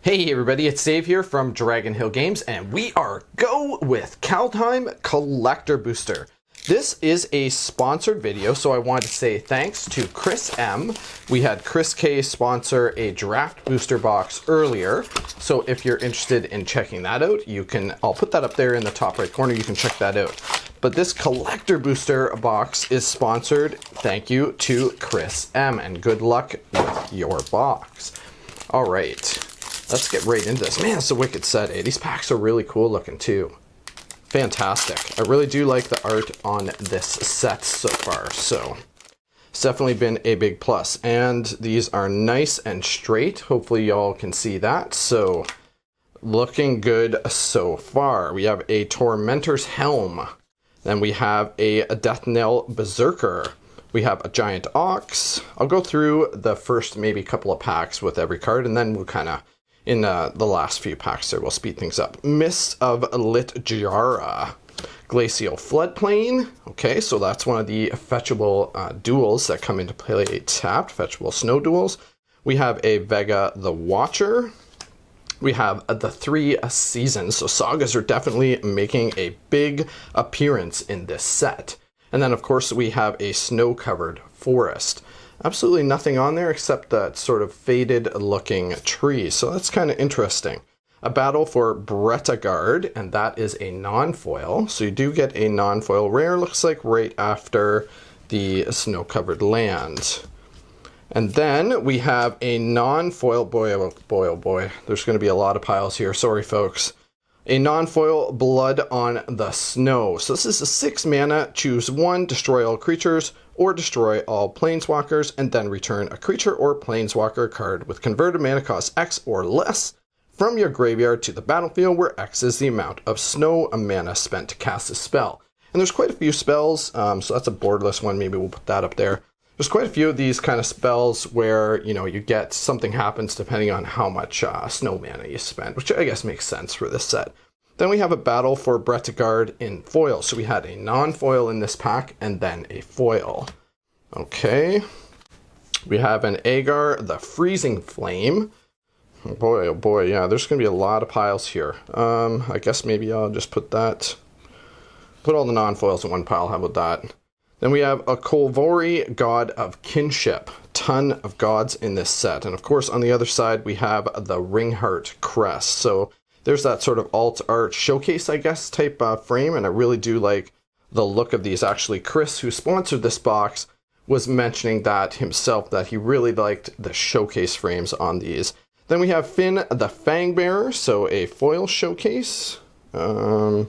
Hey everybody, it's Dave here from Dragonhill Games, and we are go with Kaldheim Collector Booster. This is a sponsored video, so I wanted to say thanks to Chris M. We had Chris K sponsor a draft booster box earlier, so if you're interested in checking that out, I'll put that up there in the top right corner, you can check that out. But this collector booster box is sponsored, thank you to Chris M, and good luck with your box. All right. Let's get right into this. Man, it's a wicked set, eh? These packs are really cool looking too. Fantastic. I really do like the art on this set so far, so it's definitely been a big plus. And these are nice and straight. Hopefully y'all can see that. So looking good so far. We have a Tormentor's Helm. Then we have a Death Knell Berserker. We have a Giant Ox. I'll go through the first maybe couple of packs with every card, and then we'll kind of in the last few packs there, we'll speed things up. Mist of Litjara. Glacial Floodplain. Okay, so that's one of the fetchable duels that come into play tapped. Fetchable snow duels. We have a Vega the Watcher. We have the 3 Seasons. So sagas are definitely making a big appearance in this set. And then, of course, we have a snow-covered forest. Absolutely nothing on there except that sort of faded looking tree. So that's kind of interesting. A battle for Bretagard, and that is a non-foil. So you do get a non-foil rare, looks like right after the snow-covered land. And then we have a non-foil, boy oh boy, there's going to be a lot of piles here, sorry folks. A non-foil Blood on the Snow. So this is a 6 mana, choose 1, destroy all creatures, or destroy all planeswalkers, and then return a creature or planeswalker card with converted mana cost X or less from your graveyard to the battlefield, where X is the amount of snow mana spent to cast a spell. And there's quite a few spells, so that's a boardless one, maybe we'll put that up there. There's quite a few of these kind of spells where, you know, you get something happens depending on how much snow mana you spend, which I guess makes sense for this set. Then we have a battle for Bretagard in foil. So we had a non-foil in this pack and then a foil. Okay. We have an Agar the Freezing Flame. Oh boy, yeah, there's going to be a lot of piles here. I guess maybe I'll just put all the non-foils in one pile. How about that? Then we have a Kolvori God of Kinship. Ton of gods in this set. And of course, on the other side, we have the Ringheart Crest. So there's that sort of alt art showcase, I guess, type frame, and I really do like the look of these. Actually, Chris, who sponsored this box, was mentioning that himself, that he really liked the showcase frames on these. Then we have Finn the Fangbearer, so a foil showcase. How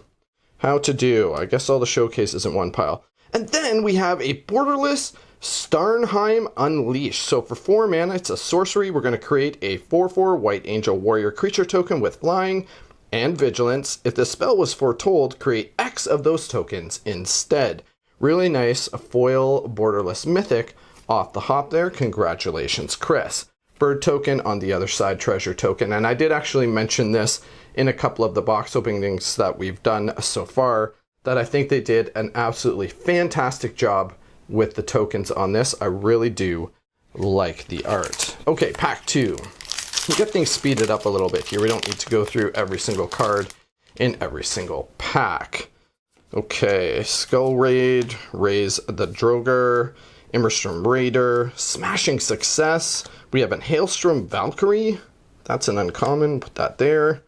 to do? I guess all the showcases in one pile. And then we have a borderless Starnheim Unleashed. So for 4 mana, it's a sorcery. We're going to create a 4/4 White Angel Warrior creature token with flying and vigilance. If the spell was foretold, create X of those tokens instead. Really nice foil borderless mythic off the hop there. Congratulations, Chris. Bird token on the other side, treasure token. And I did actually mention this in a couple of the box openings that we've done so far, that I think they did an absolutely fantastic job with the tokens on this. I really do like the art. Okay, pack 2. We get things speeded up a little bit here. We don't need to go through every single card in every single pack. Okay, Skull Raid, Raise the Droger, Immerstrom Raider, Smashing Success. We have a Hailstrom Valkyrie. That's an uncommon, put that there.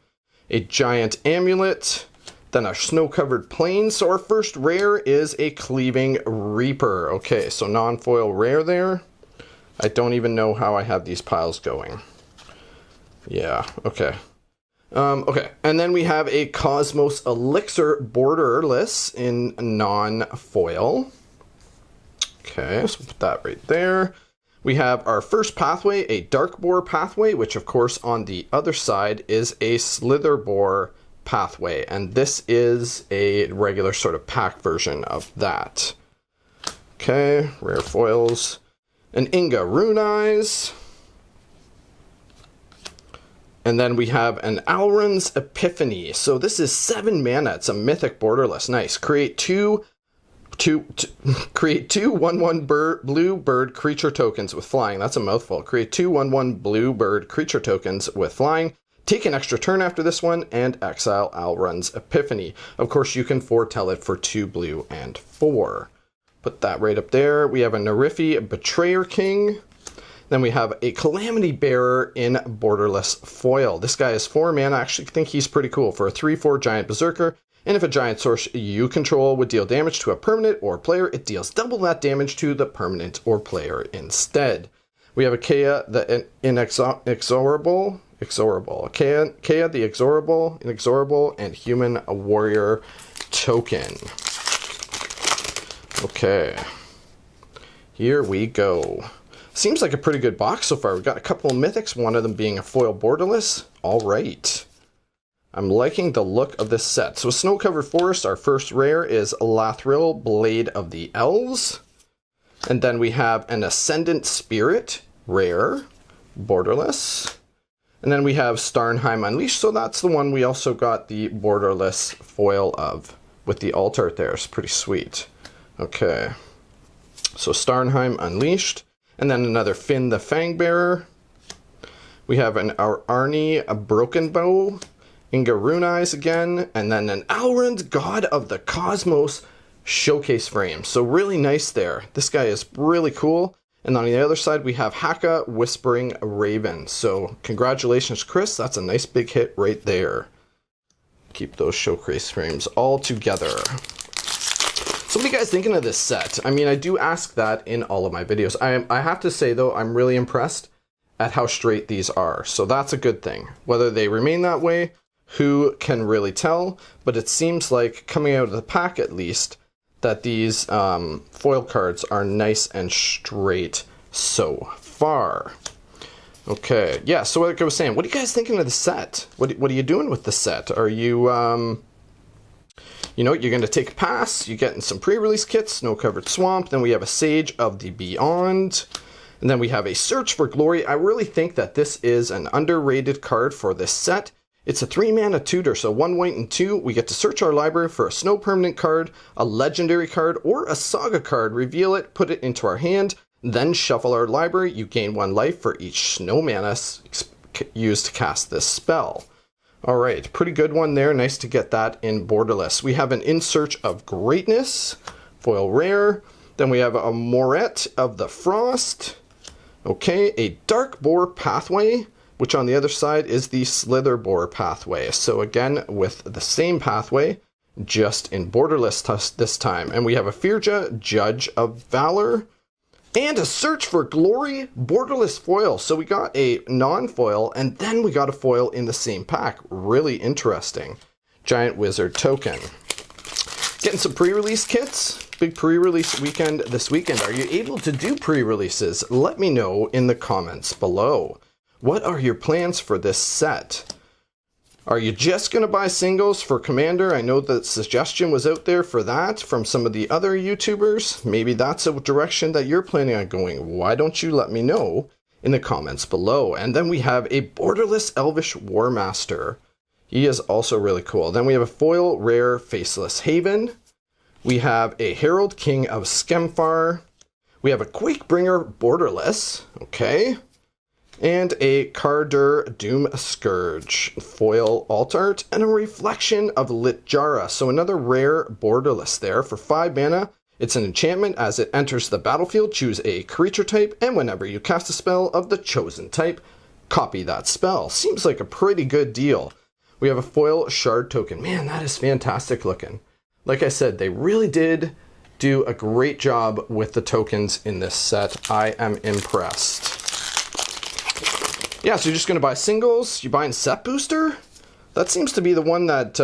A Giant Amulet. Then a snow-covered plain. So our first rare is a Cleaving Reaper. Okay, so non-foil rare there. I don't even know how I have these piles going. Yeah, okay. Okay, and then we have a Cosmos Elixir borderless in non-foil. Okay, so we'll put that right there. We have our first pathway, a Darkboar pathway, which of course on the other side is a Slitherboar pathway, and this is a regular sort of pack version of that. Okay, rare foils. An Inga Rune Eyes. And then we have an Alrund's Epiphany. So this is 7 mana. It's a mythic borderless. Nice. Create two 1/1 blue bird creature tokens with flying. That's a mouthful. Create 2 1/1 blue bird creature tokens with flying. take an extra turn after this one, and exile Alrund's Epiphany. Of course, you can foretell it for 2 blue and 4. Put that right up there. We have a Narifi Betrayer King. Then we have a Calamity Bearer in Borderless foil. This guy is 4 mana. I actually think he's pretty cool for a 3/4 Giant Berserker. And if a giant source you control would deal damage to a permanent or player, it deals double that damage to the permanent or player instead. We have a Kea the Inexorable, Kea the Inexorable, and Human Warrior token. Okay, here we go. Seems like a pretty good box so far. We've got a couple of mythics, one of them being a foil borderless. All right. I'm liking the look of this set. So Snow-Covered Forest, our first rare is Lathril, Blade of the Elves. And then we have an Ascendant Spirit, rare, borderless. And then we have Starnheim Unleashed, so that's the one we also got the borderless foil of, with the alt art there. It's pretty sweet. Okay. So Starnheim Unleashed. And then another Finn the Fangbearer. We have an Arni, a Broken Bow, Inga Rune Eyes again, and then an Alrund, God of the Cosmos showcase frame. So really nice there. This guy is really cool. And on the other side, we have Haka, Whispering Raven. So congratulations, Chris. That's a nice big hit right there. Keep those showcase frames all together. So what are you guys thinking of this set? I mean, I do ask that in all of my videos. I have to say, though, I'm really impressed at how straight these are. So that's a good thing. Whether they remain that way, who can really tell? But it seems like, coming out of the pack at least, that these foil cards are nice and straight so far. Okay, yeah, so like I was saying, what are you guys thinking of the set? What are you doing with the set? Are you... you know, you're going to take a pass, you're getting some pre-release kits, Snow-Covered Swamp, then we have a Sage of the Beyond, and then we have a Search for Glory. I really think that this is an underrated card for this set. It's a 3-mana tutor, so 1 white and 2, we get to search our library for a snow permanent card, a legendary card, or a saga card, reveal it, put it into our hand, then shuffle our library. You gain 1 life for each snow mana used to cast this spell. Alright, pretty good one there. Nice to get that in borderless. We have an In Search of Greatness, foil rare. Then we have a Moret of the Frost. Okay, a Dark Boar Pathway, which on the other side is the Slither Boar Pathway. So again, with the same pathway, just in borderless this time. And we have a Firja, Judge of Valor. And a Search for Glory borderless foil. So we got a non-foil, and then we got a foil in the same pack. Really interesting. Giant Wizard token. Getting some pre-release kits. Big pre-release weekend this weekend. Are you able to do pre-releases? Let me know in the comments below. What are your plans for this set? Are you just going to buy singles for Commander? I know that suggestion was out there for that from some of the other YouTubers. Maybe that's a direction that you're planning on going. Why don't you let me know in the comments below? And then we have a borderless Elvish War Master. He is also really cool. Then we have a foil rare Faceless Haven. We have a Herald King of Skemfar. We have a Quakebringer borderless. Okay. And a Kardur Doom Scourge, foil alt art, and a Reflection of Litjara. So another rare borderless there for 5 mana. It's an enchantment. As it enters the battlefield, choose a creature type, and whenever you cast a spell of the chosen type, copy that spell. Seems like a pretty good deal. We have a foil Shard token. Man, that is fantastic looking. Like I said, they really did do a great job with the tokens in this set. I am impressed. Yeah, so you're just going to buy singles? You buying Set Booster? That seems to be the one that,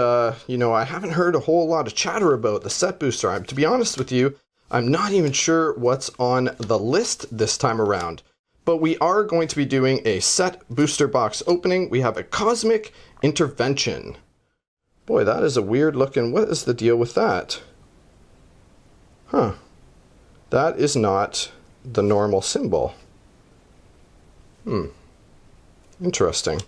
you know, I haven't heard a whole lot of chatter about, the Set Booster. To be honest with you, I'm not even sure what's on the list this time around. But we are going to be doing a Set Booster box opening. We have a Cosmic Intervention. Boy, that is a weird looking... What is the deal with that? Huh. That is not the normal symbol. Interesting.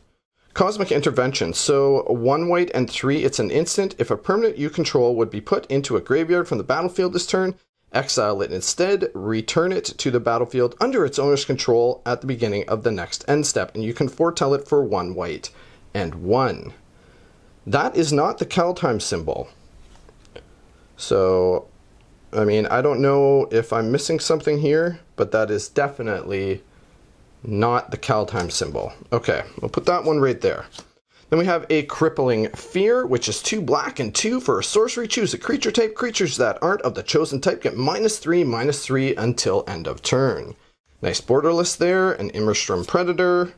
Cosmic Intervention. So 1 white and 3, it's an instant. If a permanent you control would be put into a graveyard from the battlefield this turn, exile it instead, return it to the battlefield under its owner's control at the beginning of the next end step, and you can foretell it for 1 white and 1. That is not the Kaldheim symbol. So, I mean, I don't know if I'm missing something here, but that is definitely not the Kaldheim symbol. Okay, we'll put that one right there. Then we have a Crippling Fear, which is 2 black and 2 for a sorcery. Choose a creature type. Creatures that aren't of the chosen type get -3/-3 until end of turn. Nice borderless there, an Immerstrom Predator.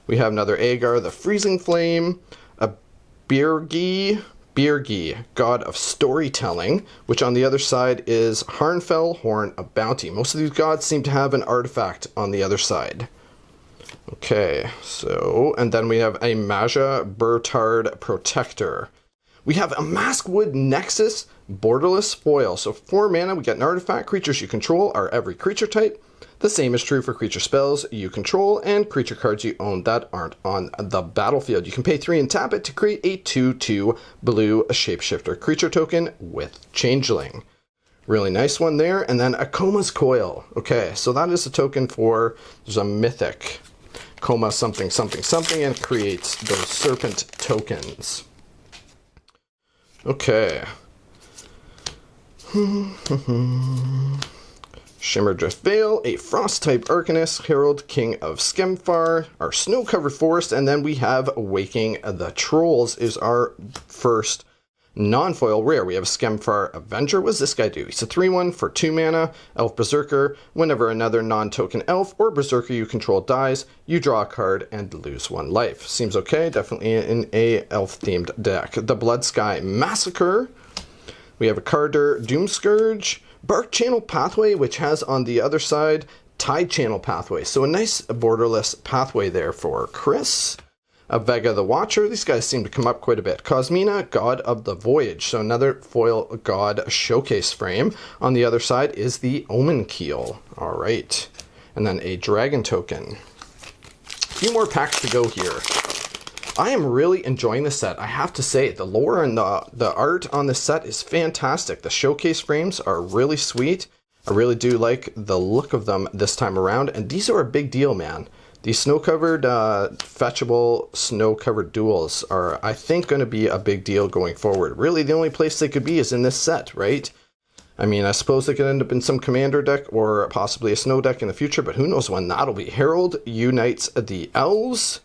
We have another Agar, the Freezing Flame, a Birgi, God of Storytelling, which on the other side is Harnfell, Horn of Bounty. Most of these gods seem to have an artifact on the other side. Okay, so, and then we have a Maja Bertard Protector. We have a Maskwood Nexus borderless foil. So 4 mana, we get an artifact. Creatures you control are every creature type. The same is true for creature spells you control and creature cards you own that aren't on the battlefield. You can pay 3 and tap it to create a 2/2 blue shapeshifter creature token with Changeling. Really nice one there. And then a Koma's Coil. Okay, so that is a token for, there's a mythic Koma something something something, and creates those serpent tokens. Okay. Shimmerdrift Vale, a Frost-type Arcanist, Herald, King of Skemfar, our Snow-covered Forest, and then we have Waking the Trolls is our first non-foil rare. We have a Skemfar Avenger. What does this guy do? He's a 3/1 for 2 mana, Elf Berserker. Whenever another non-token elf or berserker you control dies, you draw a card and lose 1 life. Seems okay, definitely in a elf-themed deck. The Blood Sky Massacre. We have a Carder Doomscourge, Bark Channel Pathway, which has on the other side Tide Channel Pathway. So a nice borderless pathway there for Chris. A Vega the Watcher. These guys seem to come up quite a bit. Cosmina, God of the Voyage. So another foil god showcase frame. On the other side is the Omen Keel. All right. And then a dragon token. A few more packs to go here. I am really enjoying this set. I have to say, the lore and the art on this set is fantastic. The showcase frames are really sweet. I really do like the look of them this time around. And these are a big deal, man. These snow-covered, fetchable snow-covered duels are, I think, going to be a big deal going forward. Really, the only place they could be is in this set, right? I mean, I suppose they could end up in some commander deck or possibly a snow deck in the future, but who knows when that'll be. Herald unites the elves.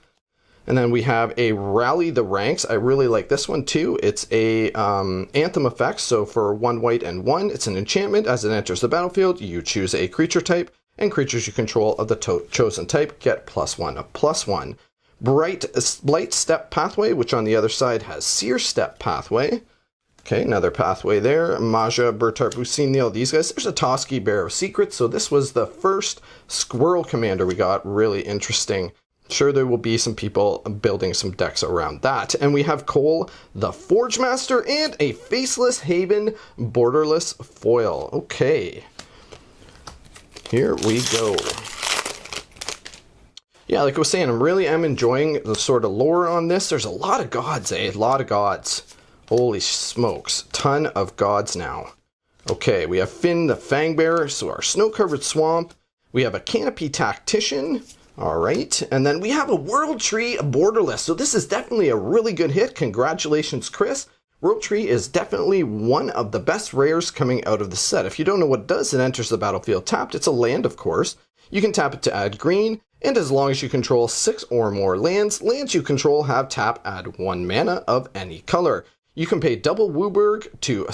And then we have a Rally the Ranks. I really like this one too. It's a Anthem effect, so for 1 white and 1, it's an enchantment. As it enters the battlefield, you choose a creature type, and creatures you control of the chosen type get +1/+1. Blight Step Pathway, which on the other side has Seer Step Pathway. Okay, another pathway there. Maja Bertart Bucinil, these guys. There's a Toski Bear of Secrets, so this was the first Squirrel Commander we got. Really interesting. Sure, there will be some people building some decks around that. And we have Cole, the Forge Master, and a Faceless Haven borderless foil. Okay. Here we go. Yeah, like I was saying, I really am enjoying the sort of lore on this. There's a lot of gods, eh? A lot of gods. Holy smokes. Ton of gods now. Okay, we have Finn the Fangbearer, so our snow-covered swamp. We have a Canopy Tactician. All right, and then we have a World Tree borderless. So this is definitely a really good hit. Congratulations, Chris. World Tree is definitely one of the best rares coming out of the set. If you don't know what it does, it enters the battlefield tapped. It's a land, of course. You can tap it to add green, and as long as you control 6 or more lands you control have tap add 1 mana of any color. You can pay double Wooburg to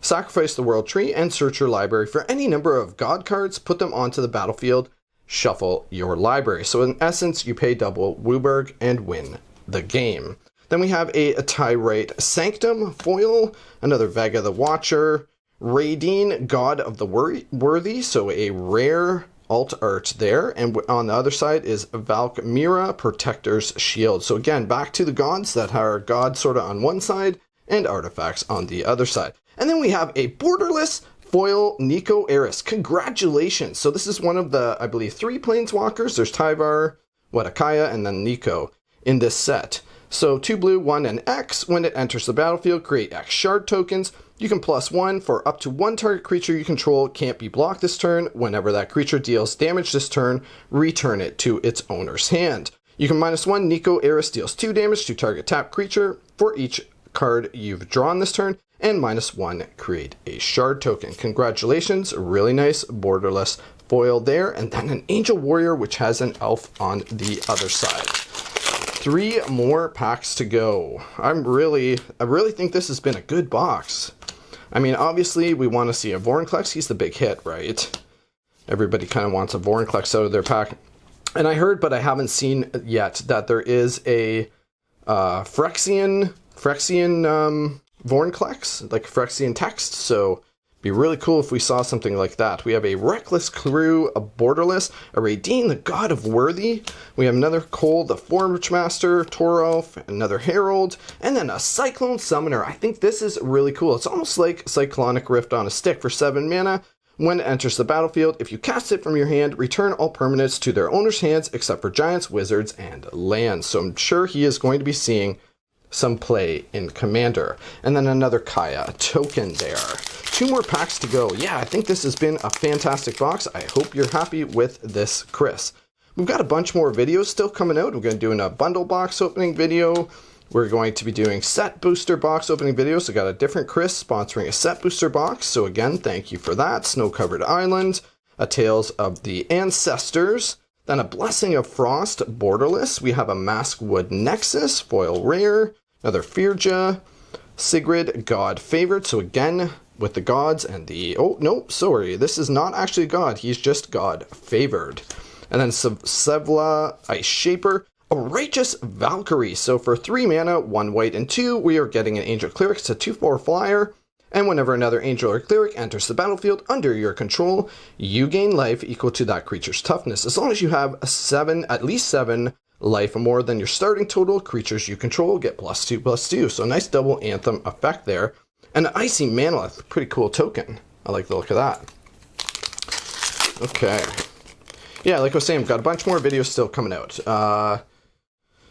sacrifice the World Tree, and search your library for any number of god cards, put them onto the battlefield, shuffle your library. So in essence, you pay double Wooburg and win the game. Then we have a Tyrite Sanctum foil, another Vega the Watcher, Raideen, God of the Worthy, so a rare alt art there. And on the other side is Valkmira, Protector's Shield. So again, back to the gods that are gods sort of on one side and artifacts on the other side. And then we have a borderless foil Nico Eris. Congratulations! So this is one of the, I believe, 3 planeswalkers. There's Tyvar, Watakaya, and then Nico in this set. So 2 blue, 1 an X. When it enters the battlefield, create X shard tokens. You can +1 for up to 1 target creature you control can't be blocked this turn. Whenever that creature deals damage this turn, return it to its owner's hand. You can -1 Nico Eris deals 2 damage to target tap creature for each card you've drawn this turn, and -1 create a shard token. Congratulations, really nice borderless foil there, and then an Angel Warrior which has an elf on the other side. 3 more packs to go. I really think this has been a good box. I mean, obviously we want to see a Vorinclex. He's the big hit, right? Everybody kind of wants a Vorinclex out of their pack. And I heard, but I haven't seen yet, that there is a Phyrexian Vorinclex, like Phyrexian text, so be really cool if we saw something like that. We have a Reckless Crew, a Borderless, a Radine, the God of Worthy. We have another Cole, the Forge Master, Toralf, another Herald, and then a Cyclone Summoner. I think this is really cool. It's almost like Cyclonic Rift on a stick for 7 mana. When it enters the battlefield, if you cast it from your hand, return all permanents to their owner's hands except for giants, wizards, and lands. So I'm sure he is going to be seeing some play in Commander. And then another Kaya token there. 2 more packs to go. Yeah, I think this has been a fantastic box. I hope you're happy with this, Chris. We've got a bunch more videos still coming out. We're going to do a bundle box opening video. We're going to be doing set booster box opening videos. So got a different Chris sponsoring a set booster box. So again, thank you for that. Snow-Covered Island, a Tales of the Ancestors, then a Blessing of Frost borderless. We have a Maskwood Nexus, foil rare, another Firja, Sigrid, God Favored. So again, with the gods and the, oh no, sorry, this is not actually God. He's just God Favored. And then Sevla, Ice Shaper, a Righteous Valkyrie. So for 3 mana, 1 white and 2, we are getting an Angel Cleric. It's a 2/4 flyer. And whenever another Angel or Cleric enters the battlefield under your control, you gain life equal to that creature's toughness. As long as you have at least 7 life more than your starting total, creatures you control get +2/+2. So nice double Anthem effect there. And an Icy Manolith, pretty cool token. I like the look of that. Okay. Yeah, like I was saying, I've got a bunch more videos still coming out.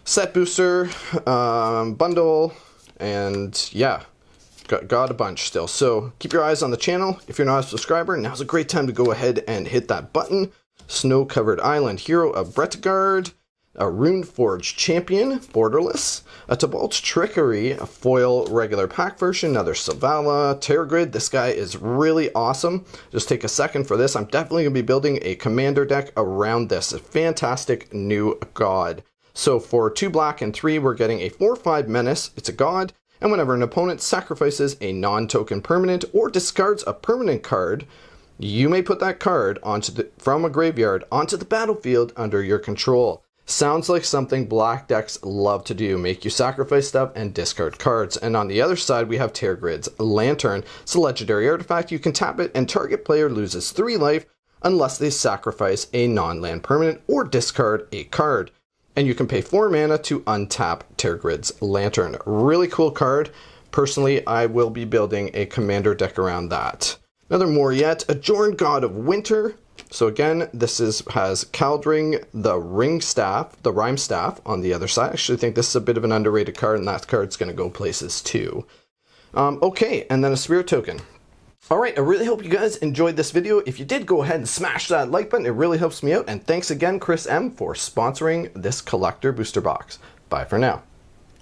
Set booster, bundle, and yeah, got a bunch still. So keep your eyes on the channel. If you're not a subscriber, now's a great time to go ahead and hit that button. Snow-Covered Island, Hero of Bretgard, a Runeforge Champion, borderless, a Tibalt's Trickery, a foil regular pack version, another Savala, Terragrid. This guy is really awesome. Just take a second for this. I'm definitely going to be building a commander deck around this. A fantastic new god. So for 2 black and 3, we're getting a 4/5 Menace. It's a god, and whenever an opponent sacrifices a non-token permanent or discards a permanent card, you may put that card from a graveyard onto the battlefield under your control. Sounds like something black decks love to do, make you sacrifice stuff and discard cards. And on the other side, we have Terragrid's Lantern. It's a legendary artifact. You can tap it and target player loses 3 life unless they sacrifice a non-land permanent or discard a card. And you can pay 4 mana to untap Terragrid's Lantern. Really cool card. Personally, I will be building a commander deck around that. Another more yet, a Jorn God of Winter. So again, this has Kaldheim, the Rime Staff on the other side. I actually think this is a bit of an underrated card, and that card's going to go places too. Okay, and then a Spirit Token. Alright, I really hope you guys enjoyed this video. If you did, go ahead and smash that like button. It really helps me out. And thanks again, Chris M, for sponsoring this collector booster box. Bye for now.